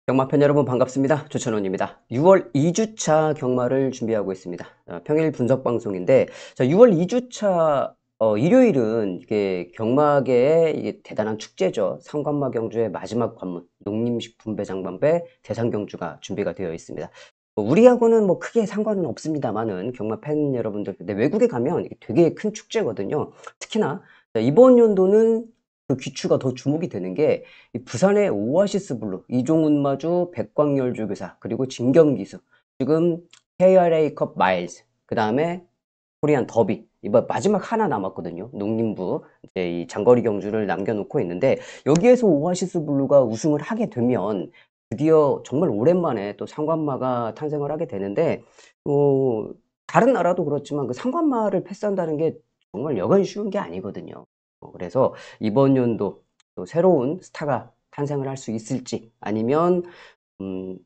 경마팬 여러분 반갑습니다. 조찬원입니다. 6월 2주차 경마를 준비하고 있습니다. 평일 분석 방송인데, 6월 2주차 일요일은 이게 경마계의 이게 대단한 축제죠. 상관마 경주의 마지막 관문, 농림식품 배장반배 대상경주가 준비가 되어 있습니다. 우리하고는 뭐 크게 상관은 없습니다만은 경마팬 여러분들, 근데 외국에 가면 이게 되게 큰 축제거든요. 특히나 이번 연도는 그 귀추가 더 주목이 되는 게 이 부산의 오아시스 블루, 이종훈 마주, 백광열 주교사, 그리고 진경기수, 지금 KRA컵 마일즈, 그 다음에 코리안 더비, 이번 마지막 하나 남았거든요. 농림부 이제 이 장거리 경주를 남겨놓고 있는데, 여기에서 오아시스 블루가 우승을 하게 되면 드디어 정말 오랜만에 또 상관마가 탄생을 하게 되는데, 어, 다른 나라도 그렇지만 그 상관마를 패스한다는 게 정말 여간 쉬운 게 아니거든요. 그래서 이번 연도 또 새로운 스타가 탄생을 할 수 있을지, 아니면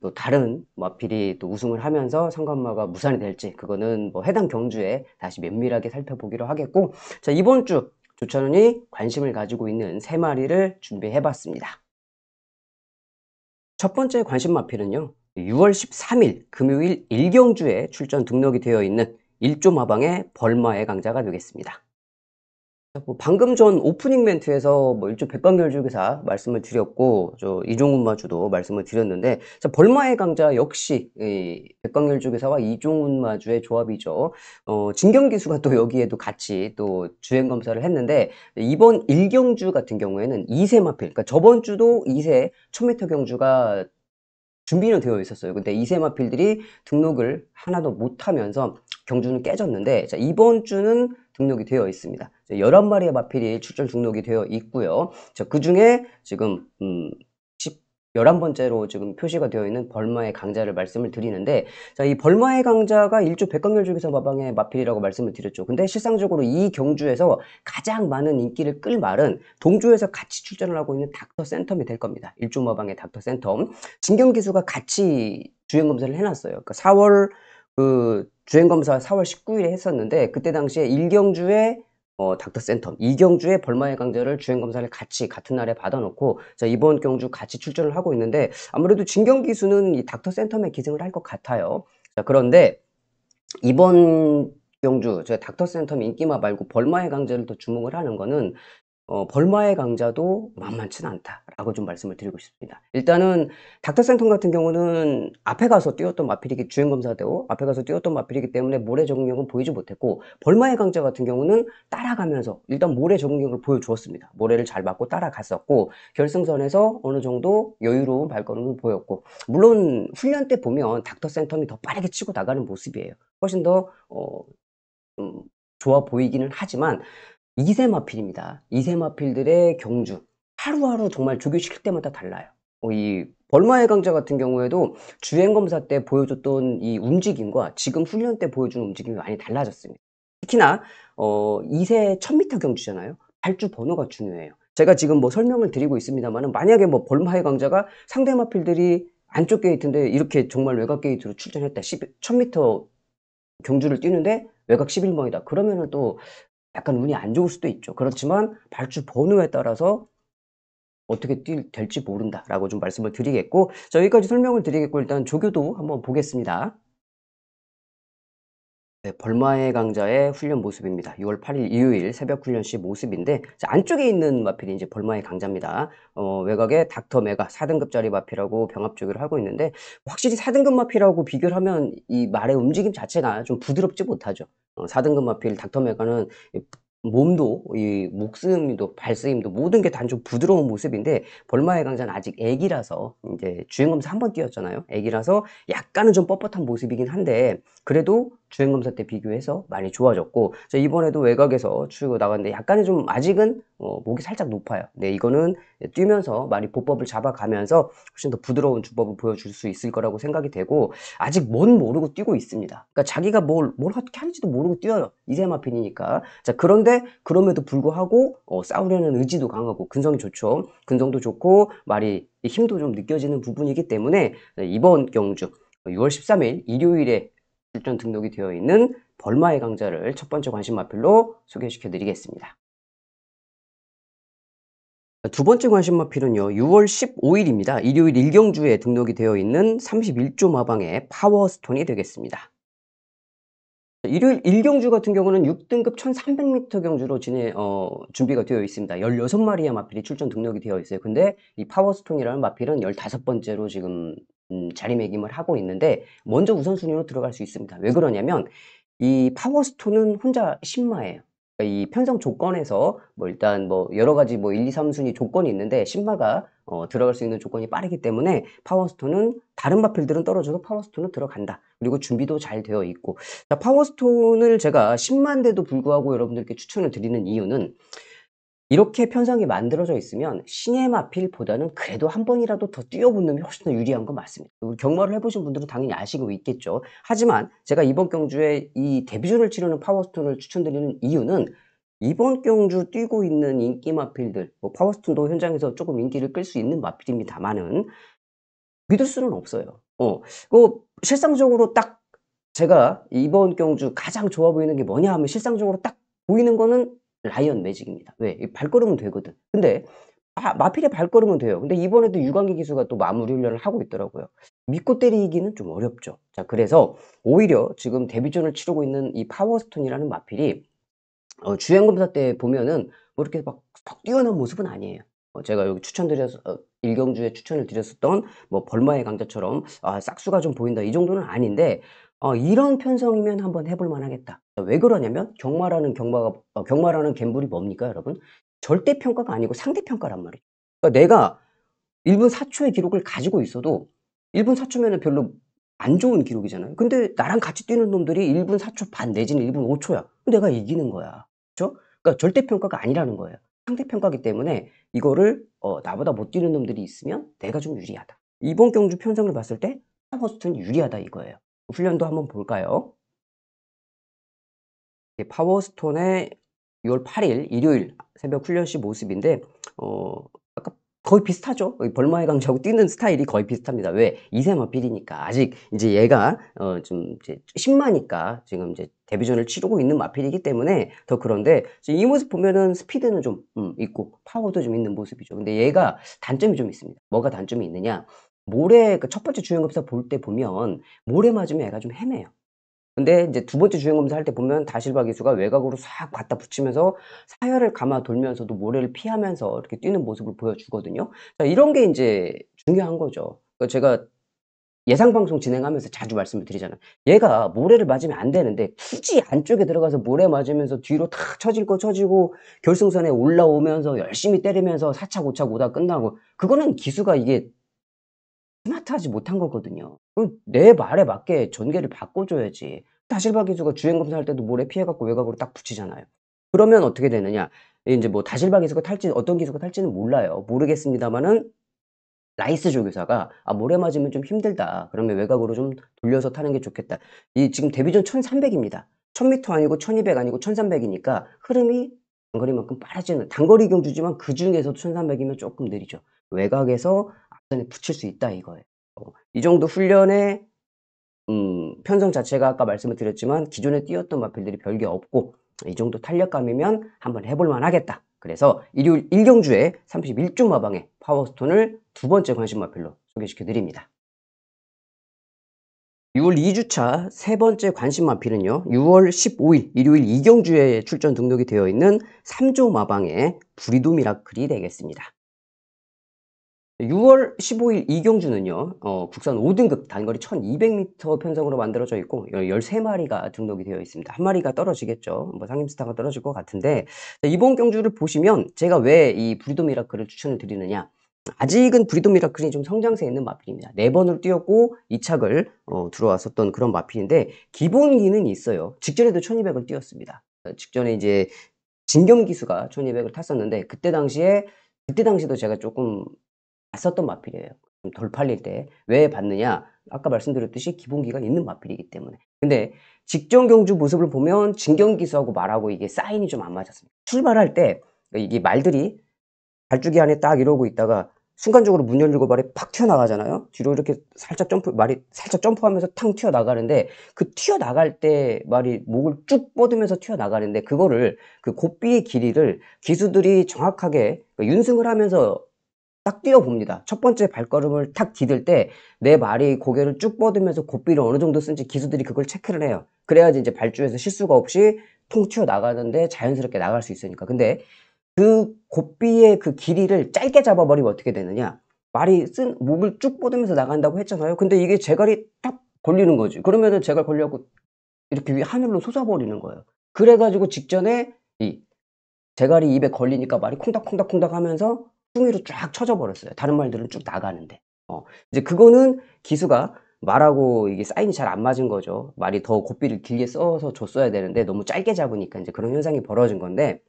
또 다른 마필이 또 우승을 하면서 상관마가 무산이 될지, 그거는 뭐 해당 경주에 다시 면밀하게 살펴보기로 하겠고, 자, 이번 주 조찬훈이 관심을 가지고 있는 세 마리를 준비해 봤습니다. 첫 번째 관심 마필은요, 6월 13일 금요일 1경주에 출전 등록이 되어 있는 1조 마방의 벌마의 강자가 되겠습니다. 뭐 방금 전 오프닝 멘트에서 뭐 일조 백광열주기사 말씀을 드렸고, 저 이종훈 마주도 말씀을 드렸는데, 자, 벌마의 강자 역시 이 백광열주기사와 이종훈 마주의 조합이죠. 진경기수가 또 여기에도 같이 또 주행 검사를 했는데, 이번 1경주 같은 경우에는 2세 마필, 그러니까 저번 주도 2세 1000m 경주가 준비는 되어 있었어요. 근데 이세마필들이 등록을 하나도 못하면서 경주는 깨졌는데, 자, 이번 주는 등록이 되어 있습니다. 11마리의 마필이 출전 등록이 되어 있고요. 자, 그 중에 지금 11번째로 지금 표시가 되어 있는 벌마의 강자를 말씀을 드리는데, 자, 이 벌마의 강자가 1조 백광열주기사 마방의 마필이라고 말씀을 드렸죠. 근데 실상적으로 이 경주에서 가장 많은 인기를 끌 말은 동조에서 같이 출전을 하고 있는 닥터 센텀이 될 겁니다. 1조 마방의 닥터 센텀. 진경기수가 같이 주행검사를 해놨어요. 그러니까 4월 그 주행검사 4월 19일에 했었는데, 그때 당시에 1경주에 닥터 센텀, 2경주에 벌마의 강자를 주행검사를 같이 같은 날에 받아놓고, 자, 이번 경주 같이 출전을 하고 있는데, 아무래도 진경기수는 이 닥터 센텀에 기승을 할 것 같아요. 자, 그런데 이번 경주 제가 닥터 센텀 인기마 말고 벌마의 강자를 더 주목을 하는 거는, 벌마의 강자도 만만치는 않다라고 좀 말씀을 드리고 싶습니다. 일단은 닥터 센텀 같은 경우는 앞에 가서 뛰었던 마필이기, 주행검사도 앞에 가서 뛰었던 마필이기 때문에 모래 적응력은 보이지 못했고, 벌마의 강자 같은 경우는 따라가면서 일단 모래 적응력을 보여주었습니다. 모래를 잘 맞고 따라갔었고, 결승선에서 어느 정도 여유로운 발걸음을 보였고, 물론 훈련 때 보면 닥터 센텀이 더 빠르게 치고 나가는 모습이에요. 훨씬 더 좀 좋아 보이기는 하지만, 2세 마필입니다. 2세 마필들의 경주, 하루하루 정말 조교시킬 때마다 달라요. 이 벌마의 강자 같은 경우에도 주행검사 때 보여줬던 이 움직임과 지금 훈련 때 보여주는 움직임이 많이 달라졌습니다. 특히나 2세 1000m 경주잖아요. 발주 번호가 중요해요. 제가 지금 뭐 설명을 드리고 있습니다만은, 만약에 뭐 벌마의 강자가 상대 마필들이 안쪽 게이트인데 이렇게 정말 외곽 게이트로 출전했다. 1000m 경주를 뛰는데 외곽 11번이다. 그러면은 또 약간 운이 안 좋을 수도 있죠. 그렇지만 발주 번호에 따라서 어떻게 될지 모른다라고 좀 말씀을 드리겠고, 자, 여기까지 설명을 드리겠고, 일단 조교도 한번 보겠습니다. 네, 벌마의 강자의 훈련 모습입니다. 6월 8일 일요일 새벽 훈련 시 모습인데, 자, 안쪽에 있는 마필이 이제 벌마의 강자입니다. 외곽에 닥터 메가 4등급짜리 마필하고 병합 조교를 하고 있는데, 확실히 4등급 마필하고 비교를 하면 이 말의 움직임 자체가 좀 부드럽지 못하죠. 4등급 마필 닥터 메가는 몸도, 이 목쓰임도 발쓰임도 모든 게 다 좀 부드러운 모습인데, 벌마의 강자는 아직 애기라서, 이제 주행검사 한 번 뛰었잖아요. 애기라서 약간은 좀 뻣뻣한 모습이긴 한데, 그래도 주행검사 때 비교해서 많이 좋아졌고, 자, 이번에도 외곽에서 치고 나갔는데 약간은 좀 아직은 목이 살짝 높아요. 네, 이거는 뛰면서 많이 보법을 잡아가면서 훨씬 더 부드러운 주법을 보여줄 수 있을 거라고 생각이 되고, 아직 뭔 모르고 뛰고 있습니다. 그러니까 자기가 뭘 어떻게 하는지도 모르고 뛰어요. 이세마핀이니까. 자, 그런데 그럼에도 불구하고 싸우려는 의지도 강하고 근성이 좋죠. 근성도 좋고 말이 힘도 좀 느껴지는 부분이기 때문에, 이번 경주 6월 13일 일요일에 출전 등록이 되어 있는 벌마의 강자를 첫 번째 관심 마필로 소개시켜 드리겠습니다. 두 번째 관심 마필은요. 6월 15일입니다. 일요일 1경주에 등록이 되어 있는 31조 마방의 파워스톤이 되겠습니다. 일요일 1경주 같은 경우는 6등급 1300m 경주로 준비가 되어 있습니다. 16마리의 마필이 출전 등록이 되어 있어요. 근데 이 파워스톤이라는 마필은 15번째로 지금 자리매김을 하고 있는데 먼저 우선순위로 들어갈 수 있습니다. 왜 그러냐면 이 파워스톤은 혼자 신마예요. 그러니까 이 편성 조건에서 뭐 일단 뭐 여러 가지 뭐 1, 2, 3순위 조건이 있는데 신마가 들어갈 수 있는 조건이 빠르기 때문에 파워스톤은 다른 마필들은 떨어져도 파워스톤은 들어간다. 그리고 준비도 잘 되어 있고. 자, 파워스톤을 제가 신마인데도 불구하고 여러분들께 추천을 드리는 이유는 이렇게 편성이 만들어져 있으면 신의 마필보다는 그래도 한 번이라도 더 뛰어붙는 게 훨씬 더 유리한 건 맞습니다. 우리 경마를 해보신 분들은 당연히 아시고 있겠죠. 하지만 제가 이번 경주에 이 데뷔전을 치르는 파워스톤을 추천드리는 이유는 이번 경주 뛰고 있는 인기 마필들, 뭐 파워스톤도 현장에서 조금 인기를 끌 수 있는 마필입니다만은 믿을 수는 없어요. 실상적으로 딱 제가 이번 경주 가장 좋아 보이는 게 뭐냐 하면 실상적으로 딱 보이는 거는 라이언 매직입니다. 왜? 이 발걸음은 되거든. 근데 마필의 발걸음은 돼요. 근데 이번에도 유광기 기수가 또 마무리 훈련을 하고 있더라고요. 믿고 때리기는 좀 어렵죠. 자, 그래서 오히려 지금 데뷔전을 치르고 있는 이 파워스톤이라는 마필이 주행검사 때 보면은 뭐 이렇게 막 뛰어난 모습은 아니에요. 제가 여기 추천드려서 1경주에 추천을 드렸었던 뭐 벌마의 강자처럼 '아 싹수가 좀 보인다.' 이 정도는 아닌데 이런 편성이면 한번 해볼 만하겠다. 왜 그러냐면 경마라는 갬블이 뭡니까 여러분? 절대평가가 아니고 상대평가란 말이에요. 그러니까 내가 1분 4 초의 기록을 가지고 있어도 1분 4 초면은 별로 안 좋은 기록이잖아요. 근데 나랑 같이 뛰는 놈들이 1분 4초 반 내지는 1분 5 초야. 내가 이기는 거야. 그쵸? 그러니까 절대평가가 아니라는 거예요. 상대평가기 때문에 이거를 나보다 못 뛰는 놈들이 있으면 내가 좀 유리하다. 이번 경주 편성을 봤을 때 파워스톤이 유리하다 이거예요. 훈련도 한번 볼까요? 파워스톤의 6월 8일 일요일 새벽 훈련 시 모습인데 아까 거의 비슷하죠. 벌마의 강자하고 뛰는 스타일이 거의 비슷합니다. 왜? 2세 마필이니까. 아직 이제 얘가 좀 이제 신마니까 지금 이제 데뷔전을 치르고 있는 마필이기 때문에 더 그런데 지금 이 모습 보면은 스피드는 좀 있고 파워도 좀 있는 모습이죠. 근데 얘가 단점이 좀 있습니다. 뭐가 단점이 있느냐? 모래 그 첫 번째 주행검사 볼 때 보면 모래 맞으면 얘가 좀 헤매요. 근데 인제 두 번째 주행 검사할 때 보면 다실바 기수가 외곽으로 싹 갖다 붙이면서 사혈을 감아 돌면서도 모래를 피하면서 이렇게 뛰는 모습을 보여주거든요. 자, 이런 게 인제 중요한 거죠. 제가 예상 방송 진행하면서 자주 말씀을 드리잖아요. 얘가 모래를 맞으면 안 되는데 굳이 안쪽에 들어가서 모래 맞으면서 뒤로 탁 처질 거 처지고 결승선에 올라오면서 열심히 때리면서 4 차 5차 오다 끝나고 그거는 기수가 이게 스마트하지 못한 거거든요. 내 말에 맞게 전개를 바꿔 줘야지. 다실바 기수가 주행 검사할 때도 모래 피해 갖고 외곽으로 딱 붙이잖아요. 그러면 어떻게 되느냐. 인제 뭐 다실바 기수가 탈지 어떤 기수가 탈지는 몰라요. 모르겠습니다마는 라이스 조교사가 "아 모래 맞으면 좀 힘들다. 그러면 외곽으로 좀 돌려서 타는 게 좋겠다." 이 지금 데뷔전 1300 입니다. 1000 미터 아니고 1200 아니고 1300 이니까 흐름이 단거리만큼 빠르지는 단거리 경주지만 그중에서도 1300 이면 쪼끔 느리죠. 외곽에서 앞선에 붙일 수 있다 이거예요. 이 정도 훈련에 편성 자체가 아까 말씀을 드렸지만 기존에 뛰었던 마필들이 별게 없고 이 정도 탄력감이면 한번 해 볼 만하겠다. 그래서 일요일 1경주에 31조 마방의 파워스톤을 두 번째 관심 마필로 소개시켜 드립니다. 6월 2주차 세 번째 관심 마필은요. 6월 15일 일요일 2경주에 출전 등록이 되어 있는 3조 마방의 브리도 미라클이 되겠습니다. 6월 15일 이경주는요. 국산 5등급 단거리 1200 미터 편성으로 만들어져 있고 13 마리가 등록이 되어 있습니다. 한 마리가 떨어지겠죠. 뭐 상임스타가 떨어질 것 같은데 이번 경주를 보시면 제가 왜 이 브리도 미라클을 추천을 드리느냐. 아직은 브리도 미라클이 좀 성장세에 있는 마필입니다. 4 번을 뛰었고 2 착을 들어왔었던 그런 마필인데 기본기는 있어요. 직전에도 1200을 뛰었습니다. 직전에 이제 진겸 기수가 1200을 탔었는데 그때 당시도 제가 조금 봤었던 마필이에요. 좀 덜 팔릴 때. 왜 봤느냐? 아까 말씀드렸듯이 기본기가 있는 마필이기 때문에. 근데 직전 경주 모습을 보면 진경 기수하고 말하고 이게 사인이 좀 안 맞았습니다. 출발할 때 이게 말들이 발주기 안에 딱 이러고 있다가 순간적으로 문 열리고 말이 팍 튀어나가잖아요. 뒤로 이렇게 살짝 말이 살짝 점프하면서 탕 튀어나가는데 그 튀어나갈 때 말이 목을 쭉 뻗으면서 튀어나가는데 그거를 그 고삐의 길이를 기수들이 정확하게 윤승을 하면서 딱 뛰어봅니다. 첫 번째 발걸음을 탁 디딜 때 내 말이 고개를 쭉 뻗으면서 고삐를 어느 정도 쓴지 기수들이 그걸 체크를 해요. 그래야지 이제 발주에서 실수가 없이 통 튀어나가는데 자연스럽게 나갈 수 있으니까. 근데 그 고삐의 그 길이를 짧게 잡아버리면 어떻게 되느냐. 말이 목을 쭉 뻗으면서 나간다고 했잖아요. 근데 이게 제갈이 딱 걸리는 거지. 그러면은 제갈 걸려갖고 이렇게 위 하늘로 솟아버리는 거예요. 그래가지고 직전에 이 제갈이 입에 걸리니까 말이 콩닥콩닥콩닥 하면서 퉁이로 쫙 쳐져 버렸어요. 다른 말들은 쭉 나가는데. 이제 그거는 기수가 말하고 이게 사인이 잘 안 맞은 거죠. 말이 더 고삐를 길게 써서 줬어야 되는데 너무 짧게 잡으니까 인제 그런 현상이 벌어진 건데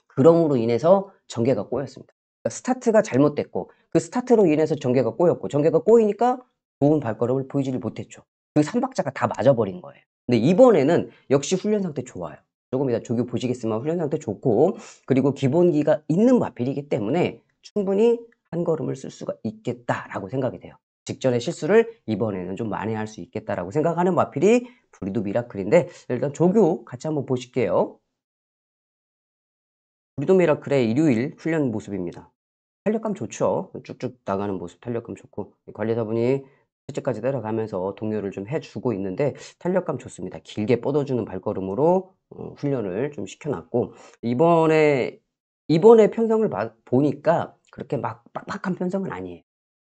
그럼으로 인해서 전개가 꼬였습니다. 그러니까 스타트가 잘못됐고 그 스타트로 인해서 전개가 꼬였고 전개가 꼬이니까 좋은 발걸음을 보이지를 못했죠. 그 3박자가 다 맞아버린 거예요. 근데 이번에는 역시 훈련 상태 좋아요. 조금 이따 조교 보시겠지만 훈련 상태 좋고 그리고 기본기가 있는 마필이기 때문에 충분히 한 걸음을 쓸 수가 있겠다라고 생각이 돼요. 직전의 실수를 이번에는 좀 만회할 수 있겠다라고 생각하는 마필이 브리도 미라클인데 일단 조교 같이 한번 보실게요. 브리도 미라클의 일요일 훈련 모습입니다. 탄력감 좋죠. 쭉쭉 나가는 모습 탄력감 좋고 관리사분이 실제까지 따라가면서 동요를 좀 해 주고 있는데 탄력감 좋습니다. 길게 뻗어주는 발걸음으로 훈련을 좀 시켜 놨고 이번에 편성을 보니까 그렇게 막 빡빡한 편성은 아니에요.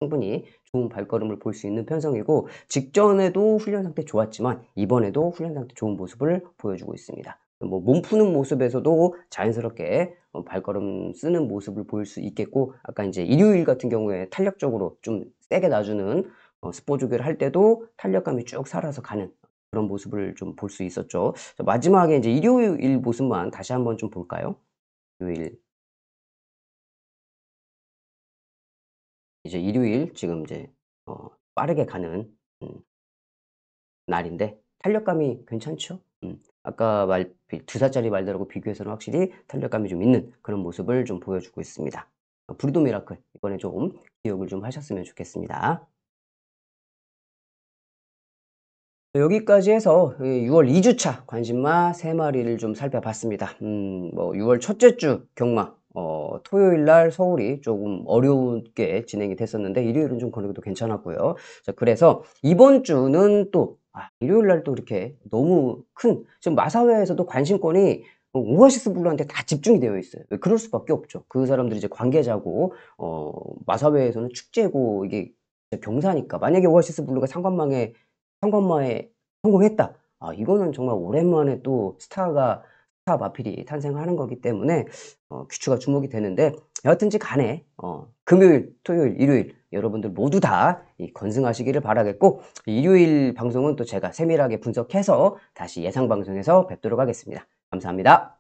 충분히 좋은 발걸음을 볼 수 있는 편성이고 직전에도 훈련 상태 좋았지만 이번에도 훈련 상태 좋은 모습을 보여주고 있습니다. 뭐 몸 푸는 모습에서도 자연스럽게 발걸음 쓰는 모습을 보일 수 있겠고 아까 인제 일요일 같은 경우에 탄력적으로 좀 세게 놔주는 스포 조교를 할 때도 탄력감이 쭉 살아서 가는 그런 모습을 좀 볼 수 있었죠. 자 마지막에 인제 일요일 모습만 다시 한번 좀 볼까요? 일요일 이제 일요일 지금 이제 빠르게 가는 음 날인데 탄력감이 괜찮죠? 아까 두 살짜리 말들하고 비교해서는 확실히 탄력감이 좀 있는 그런 모습을 좀 보여주고 있습니다. 브리도 미라클 이번에 좀 기억을 좀 하셨으면 좋겠습니다. 여기까지 해서 6월 2 주차 관심마 3 마리를 좀 살펴봤습니다. 뭐 6월 첫째 주 경마 토요일 날 서울이 조금 어렵게 진행이 됐었는데 일요일은 좀 그래도 괜찮았고요. 자 그래서 이번 주는 또 일요일 날 또 이렇게 너무 큰 지금 마사회에서도 관심권이 오아시스 블루한테 다 집중이 되어 있어요. 왜 그럴 수밖에 없죠. 그 사람들이 이제 관계자고 마사회에서는 축제고 이게 경사니까 만약에 오아시스 블루가 상관마에 성공했다. 이거는 정말 오랜만에 또 스타 마필이 탄생하는 거기 때문에 귀추가 주목이 되는데 여하튼지 간에 금요일, 토요일, 일요일 여러분들 모두 다 이 건승하시기를 바라겠고 일요일 방송은 또 제가 세밀하게 분석해서 다시 예상 방송에서 뵙도록 하겠습니다. 감사합니다.